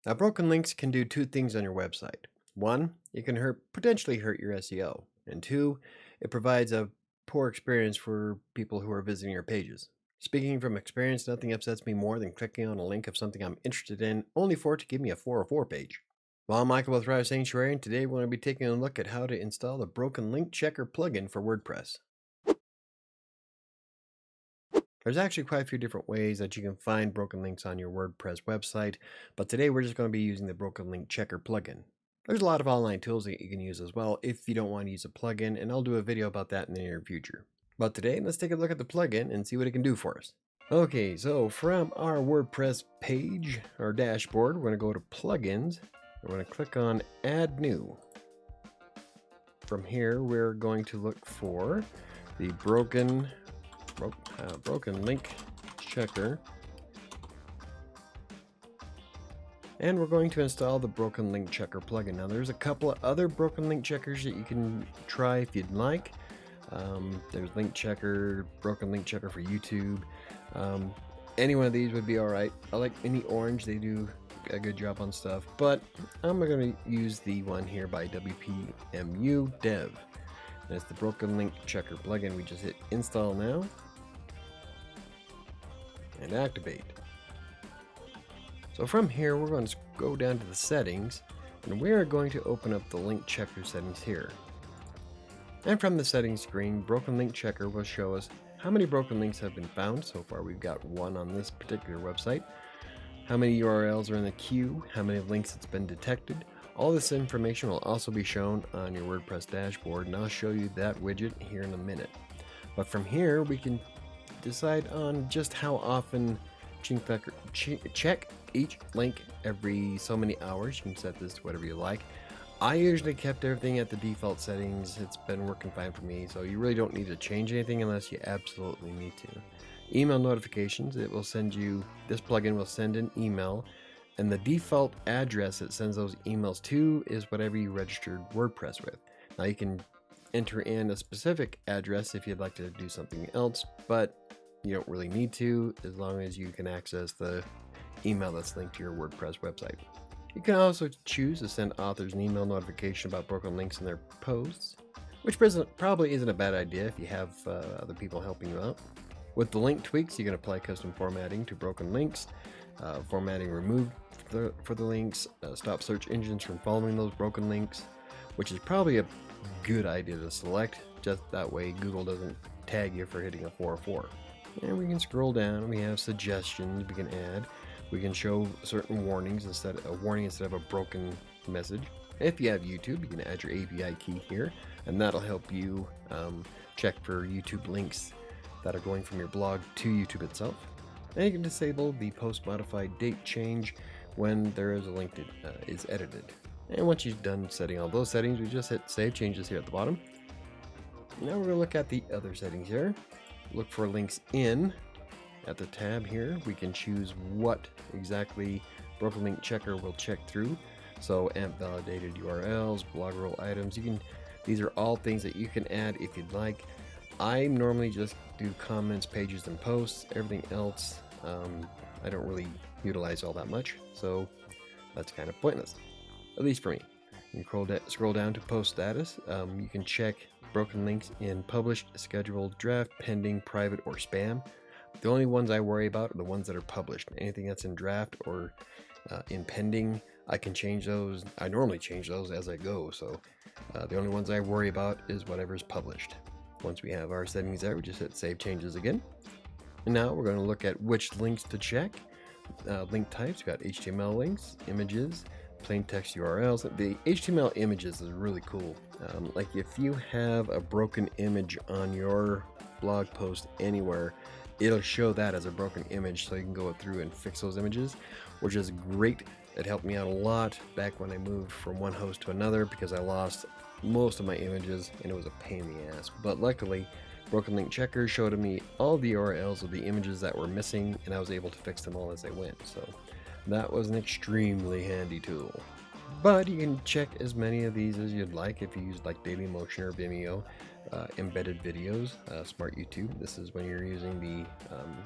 Now, broken links can do two things on your website. One, it can potentially hurt your SEO. And two, it provides a poor experience for people who are visiting your pages. Speaking from experience, nothing upsets me more than clicking on a link of something I'm interested in, only for it to give me a 404 page. Well, I'm Michael with WriterSanctuary, and today we're going to be taking a look at how to install the Broken Link Checker plugin for WordPress. There's actually quite a few different ways that you can find broken links on your WordPress website, but today we're just going to be using the Broken Link Checker plugin. There's a lot of online tools that you can use as well if you don't want to use a plugin, and I'll do a video about that in the near future. But today, let's take a look at the plugin and see what it can do for us. Okay, so from our WordPress page, our dashboard, we're going to go to Plugins. We're going to click on Add New. From here, we're going to look for the Broken Link Checker, and we're going to install the Broken Link Checker plugin. Now there's a couple of other Broken Link Checkers that you can try if you'd like. There's Link Checker, Broken Link Checker for YouTube. Any one of these would be alright. I like Mini Orange, they do a good job on stuff, but I'm going to use the one here by WPMU Dev. And it's the Broken Link Checker plugin. We just hit install now and activate. So from here, we're going to go down to the settings, and we are going to open up the link checker settings here. And from the settings screen, Broken Link Checker will show us how many broken links have been found. So far, we've got one on this particular website. How many URLs are in the queue, how many links it's been detected. All this information will also be shown on your WordPress dashboard, and I'll show you that widget here in a minute. But from here, we can decide on just how often check each link every so many hours. You can set this to whatever you like. I usually kept everything at the default settings. It's been working fine for me, so you really don't need to change anything unless you absolutely need to. Email notifications, it will send you, this plugin will send an email, and the default address it sends those emails to is whatever you registered WordPress with. Now you can enter in a specific address if you'd like to do something else, but you don't really need to, as long as you can access the email that's linked to your WordPress website. You can also choose to send authors an email notification about broken links in their posts, which probably isn't a bad idea if you have other people helping you out. With the link tweaks, you can apply custom formatting to broken links, formatting removed for the links, stop search engines from following those broken links, which is probably a good idea to select, just that way Google doesn't tag you for hitting a 404. And we can scroll down, we have suggestions we can add. We can show certain warnings instead of a broken message. If you have YouTube, you can add your API key here, and that'll help you check for YouTube links that are going from your blog to YouTube itself. And you can disable the post modified date change when there is a link that is edited. And once you've done setting all those settings, we just hit save changes here at the bottom. Now we're going to look at the other settings here. Look for links in. At the tab here, we can choose what exactly Broken Link Checker will check through. So AMP validated URLs, blog roll items, these are all things that you can add if you'd like. I normally just do comments, pages, and posts. Everything else, I don't really utilize all that much, so that's kind of pointless, at least for me. You can scroll down to post status. You can check broken links in published, scheduled, draft, pending, private, or spam. The only ones I worry about are the ones that are published. Anything that's in draft or in pending, I can change those. I normally change those as I go, so the only ones I worry about is whatever's published. Once we have our settings there, we just hit save changes again. And now we're going to look at which links to check. Link types, we've got HTML links, images, plain text URLs. The HTML images is really cool. Like if you have a broken image on your blog post anywhere, it'll show that as a broken image, so you can go through and fix those images, which is great. It helped me out a lot back when I moved from one host to another because I lost most of my images and it was a pain in the ass. But luckily, Broken Link Checker showed me all the URLs of the images that were missing, and I was able to fix them all as I went. So that was an extremely handy tool. But you can check as many of these as you'd like if you use like Dailymotion or Vimeo. Embedded videos, Smart YouTube. This is when you're using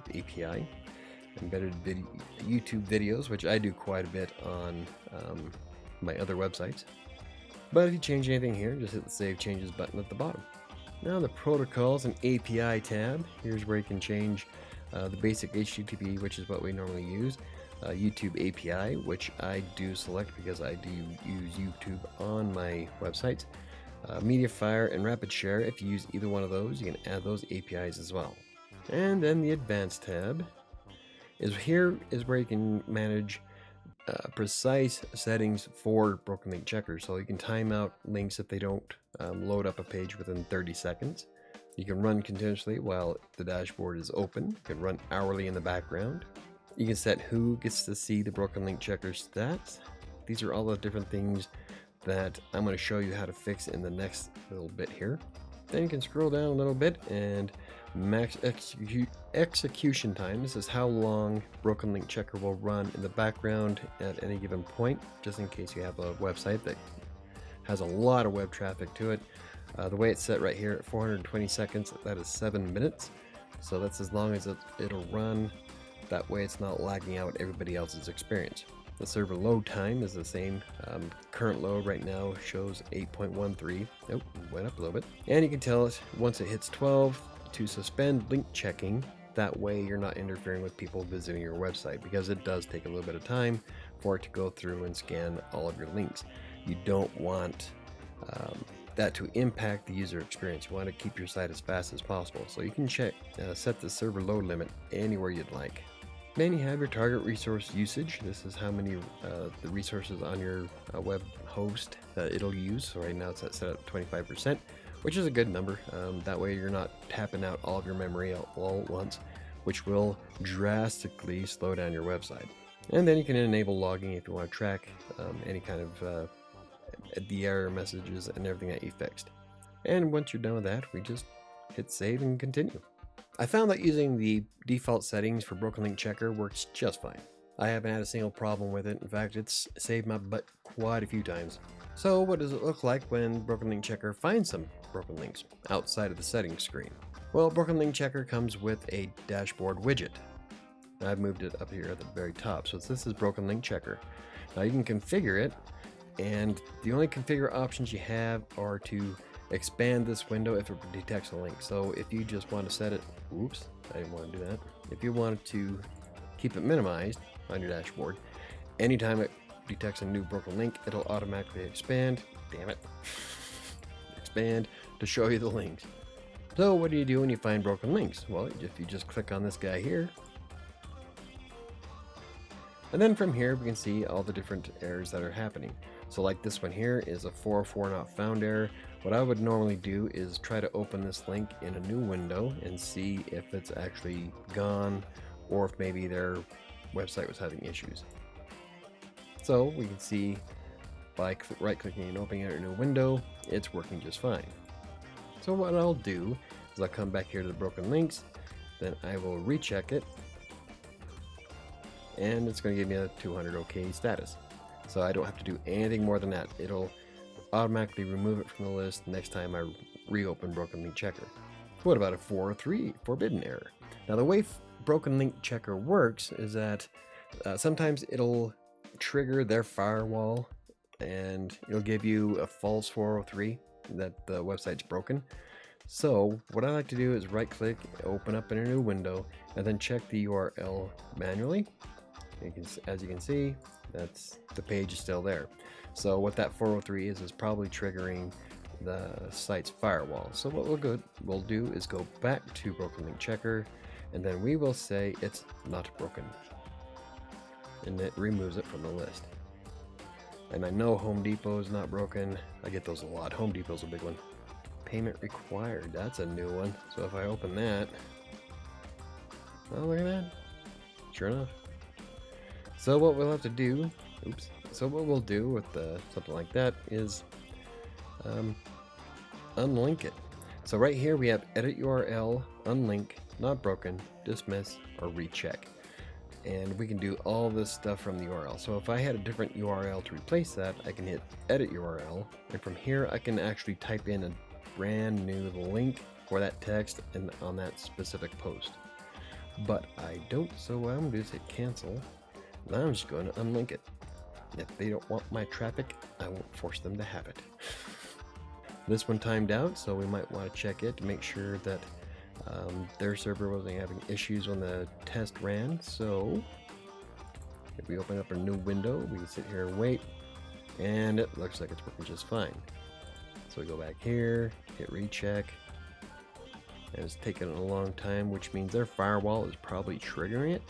the API. embedded YouTube videos, which I do quite a bit on my other websites. But if you change anything here, just hit the Save Changes button at the bottom. Now the Protocols and API tab, here's where you can change the basic HTTP, which is what we normally use, YouTube API, which I do select because I do use YouTube on my websites. Mediafire and Rapid Share, if you use either one of those, you can add those APIs as well. And then the Advanced tab is where you can manage precise settings for broken link checkers. So you can time out links if they don't load up a page within 30 seconds. You can run continuously while the dashboard is open. You can run hourly in the background. You can set who gets to see the broken link checker stats. These are all the different things that I'm going to show you how to fix in the next little bit here. Then you can scroll down a little bit and max execution time. This is how long broken link checker will run in the background at any given point, just in case you have a website that has a lot of web traffic to it. The way it's set right here at 420 seconds, that is 7 minutes. So that's as long as it'll run. That way it's not lagging out everybody else's experience. The server load time is the same. Current load right now shows 8.13. Nope, went up a little bit. And you can tell it once it hits 12 to suspend link checking. That way you're not interfering with people visiting your website, because it does take a little bit of time for it to go through and scan all of your links. You don't want that to impact the user experience. You want to keep your site as fast as possible. So you can set the server load limit anywhere you'd like. Then you have your target resource usage. This is how many the resources on your web host that it'll use. So right now it's set at 25%, which is a good number. That way you're not tapping out all of your memory all at once, which will drastically slow down your website. And then you can enable logging if you want to track any kind of the error messages and everything that you fixed. And once you're done with that, we just hit save and continue. I found that using the default settings for Broken Link Checker works just fine. I haven't had a single problem with it. In fact, it's saved my butt quite a few times. So what does it look like when Broken Link Checker finds some broken links outside of the settings screen? Well, Broken Link Checker comes with a dashboard widget. I've moved it up here at the very top. So this is Broken Link Checker. Now you can configure it, and the only configure options you have are to expand this window if it detects a link. So if you just want to set it, oops, I didn't want to do that. If you wanted to keep it minimized on your dashboard, anytime it detects a new broken link, it'll automatically expand, damn it, expand to show you the links. So what do you do when you find broken links? Well, if you just click on this guy here, and then from here we can see all the different errors that are happening. So like this one here is a 404 not found error. What I would normally do is try to open this link in a new window and see if it's actually gone, or if maybe their website was having issues. So we can see by right clicking and opening it in a new window, it's working just fine. So what I'll do is I'll come back here to the broken links, then I will recheck it, and it's going to give me a 200 OK status. So I don't have to do anything more than that. It'll automatically remove it from the list next time I reopen Broken Link Checker. What about a 403 forbidden error? Now the way Broken Link Checker works is that sometimes it'll trigger their firewall and it'll give you a false 403 that the website's broken. So what I like to do is right click, open up in a new window, and then check the URL manually. As you can see, that's the page is still there. So what that 403 is probably triggering the site's firewall. So what we'll do is go back to Broken Link Checker, and then we will say it's not broken, and it removes it from the list. And I know Home Depot is not broken. I get those a lot. Home Depot's a big one. Payment required, that's a new one. So if I open that, oh, look at that, sure enough. So what we'll have to do, so what we'll do with something like that is unlink it. So right here we have edit URL, unlink, not broken, dismiss, or recheck. And we can do all this stuff from the URL. So if I had a different URL to replace that, I can hit edit URL, and from here I can actually type in a brand new link for that text and on that specific post. but I don't, so what I'm going to do is hit cancel, and I'm just going to unlink it. If they don't want my traffic, I won't force them to have it. This one timed out, so we might want to check it to make sure that their server wasn't having issues when the test ran. So if we open up a new window, we can sit here and wait, and it looks like it's working just fine. So we go back here, hit recheck, and it's taking a long time, which means their firewall is probably triggering it.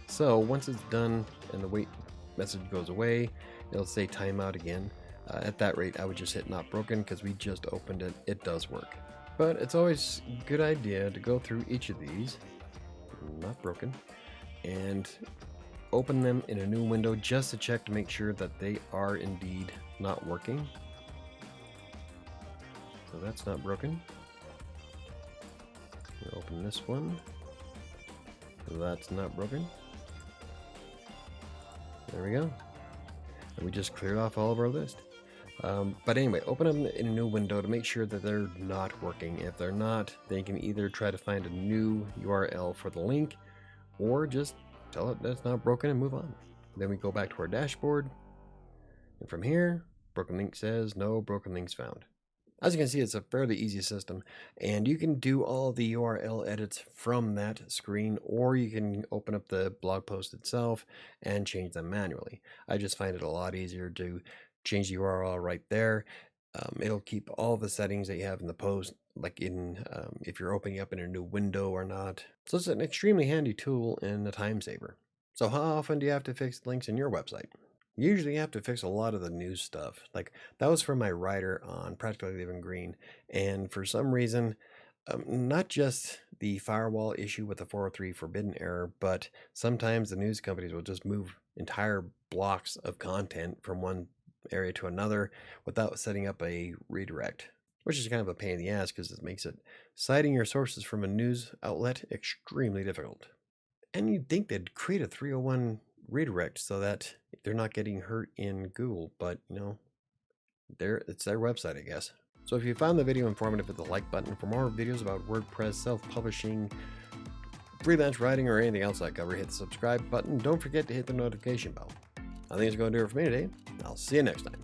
So once it's done and the wait message goes away, it'll say timeout again. At that rate, I would just hit not broken because we just opened it. It does work. But it's always a good idea to go through each of these, not broken, and open them in a new window just to check to make sure that they are indeed not working. So that's not broken. We'll open this one. That's not broken. There we go. And we just cleared off all of our list. But anyway, open them in a new window to make sure that they're not working. If they're not, then you can either try to find a new URL for the link, or just tell it that's not broken and move on. Then we go back to our dashboard, and from here, broken link says no broken links found. As you can see, it's a fairly easy system, and you can do all the URL edits from that screen, or you can open up the blog post itself and change them manually. I just find it a lot easier to change the URL right there. It'll keep all the settings that you have in the post, like in if you're opening up in a new window or not. So it's an extremely handy tool and a time saver. So how often do you have to fix links in your website? Usually you have to fix a lot of the news stuff. Like that was for my writer on Practically Living Green, and for some reason, not just the firewall issue with the 403 forbidden error, but sometimes the news companies will just move entire blocks of content from one area to another without setting up a redirect, which is kind of a pain in the ass because it makes it citing your sources from a news outlet extremely difficult. And you'd think they'd create a 301 redirect so that they're not getting hurt in Google, but you know, it's their website, I guess. So if you found the video informative, hit the like button. For more videos about WordPress, self-publishing, freelance writing, or anything else I cover, hit the subscribe button. Don't forget to hit the notification bell. I think it's going to do it for me today. I'll see you next time.